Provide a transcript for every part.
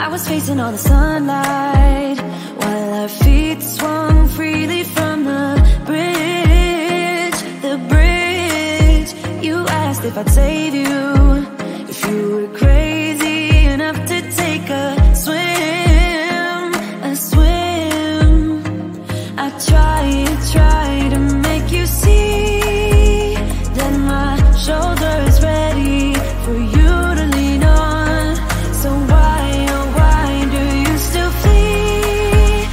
I was facing all the sunlight while our feet swung freely from the bridge. You asked if I'd save you, if you were crazy enough to take a swim. I tried to make you see that my shoulder is ready for you to lean on. So why, oh why do you still flee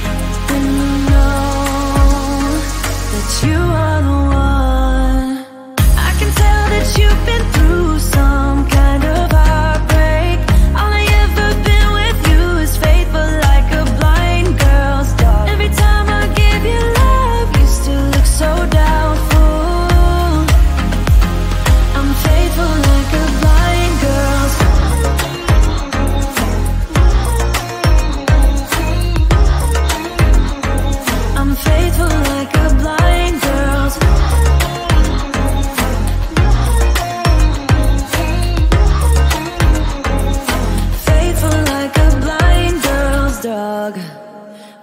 when you know that you are the one? I can tell that you've been through some kind of heartbreak. All I ever been with you is faithful like a blind girl's dog. Every time I give you love, you still look so doubtful. I'm faithful like a blind girl's dog. I'm faithful like a blind girl's dog. Faithful like a blind girl's dog.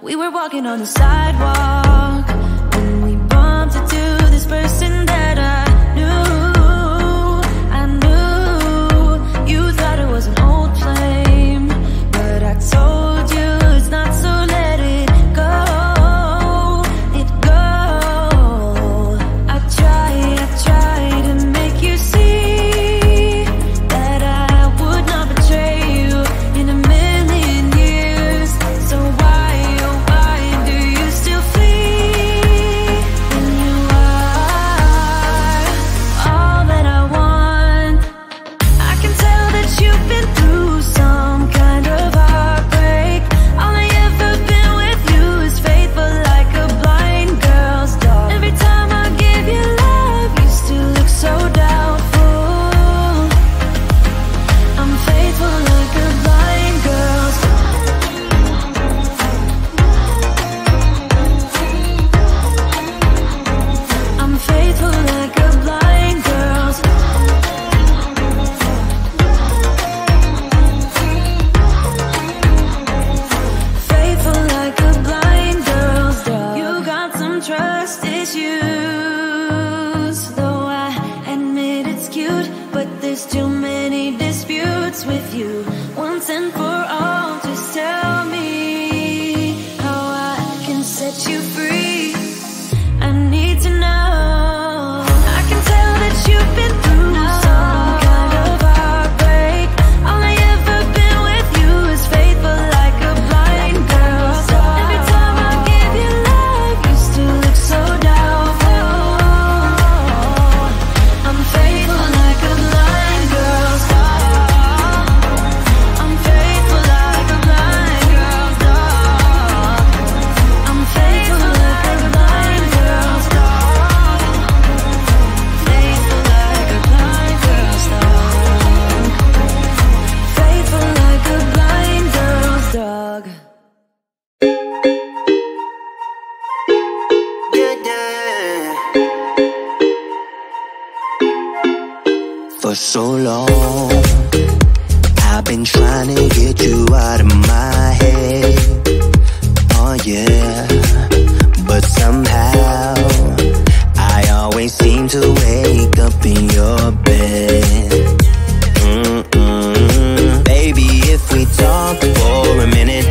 We were walking on the sidewalk when we bumped into this person that I knew. You thought it was an old flame, but I told you it's not, so let it go. I tried to make you see that I would not betray you in a million years. So why, oh why do you still flee when you are all that I want? I can tell that you've been through some kind of heartbreak. All I ever been with you is faithful like a blind girl's dog. Every time I give you love, you still look so doubtful. I'm faithful like a blind girl's dog. I'm faithful like a blind girl's dog. Faithful like a blind girl's dog. You got some trust issues, though I admit it's cute, but there's too many disputes with you. Once and for all, just tell me how I can set you free. I need to know. I can tell that you've been through some kind of heartbreak. All I ever been with you is faithful like a blind girl's dog. Every time I give you love, you still look so doubtful. I'm faithful like a blind girl's dog. I'm faithful like a blind girl's dog. I'm faithful like a blind girl's dog. Faithful like a blind girl's dog. Faithful like a blind girl's dog. For so long, I've been trying to get you out of my head. Oh yeah, but somehow I always seem to wake up in your bed. Baby, if we talk for a minute,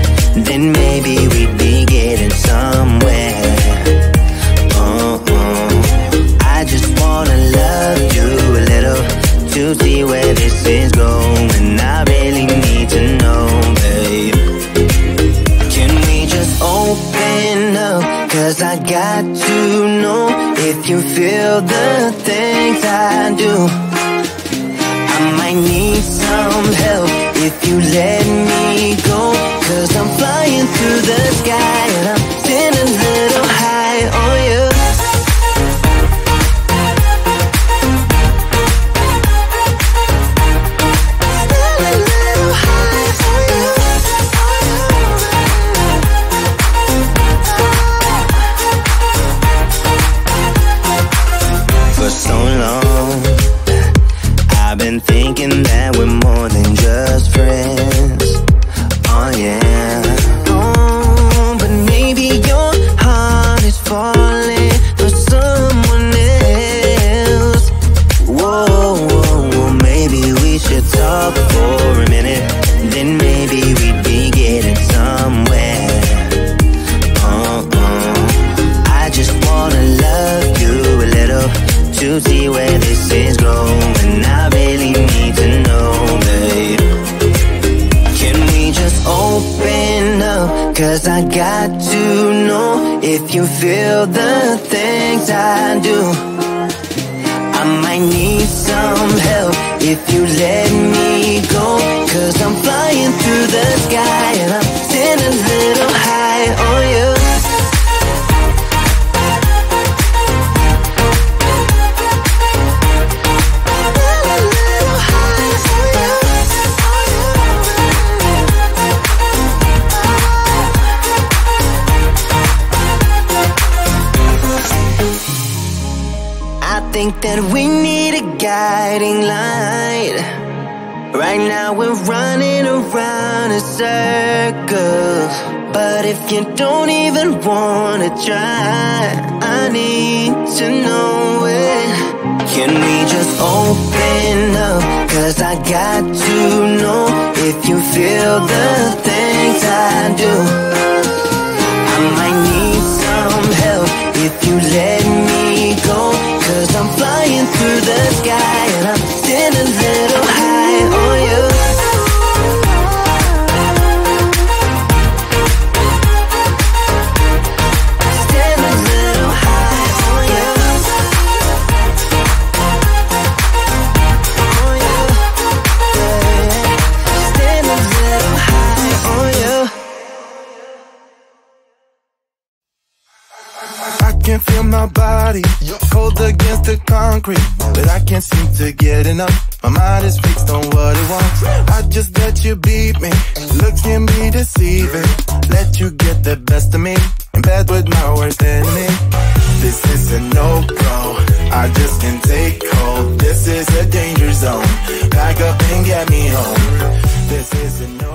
then maybe we'd be getting somewhere. I just wanna love you a little to see where this is going. I really need to know, babe. Can we just open up? 'Cause I got to know if you feel the things I do. I might need some help if you let me go. 'Cause I'm flying through the sky and I'm sitting a little high on you. For so long, I've been thinking that we're more than just friends. Oh oh yeah. Oh, but maybe your heart is falling for someone else. Whoa, whoa, whoa, maybe we should talk for a minute, then maybe we'd be getting somewhere. I just wanna love you a little to see where this is going. I really need to know, babe. Can we just open up? Cause I got to know if you feel the things I do. I might need some help if you let me go. Cause I'm flying through the sky and I'm sitting a little high on you. I think that we need a guiding light. Right now we're running around in circles, but if you don't even wanna try, I need to know it. Can we just open up? Cause I got to know if you feel the things I do. I might need some help if you let me go. Cause I'm flying through the sky and I'm still a little high on you. Still a little high on you. On you. Yeah. Still a little high on you. I can feel my body cold against the concrete, but I can't seem to get enough. My mind is fixed on what it wants. I just let you beat me. Looks can be deceiving. Let you get the best of me in bed with my worst enemy. This is a no-go. I just can't take hold. This is a danger zone. Back up and get me home. This is a no.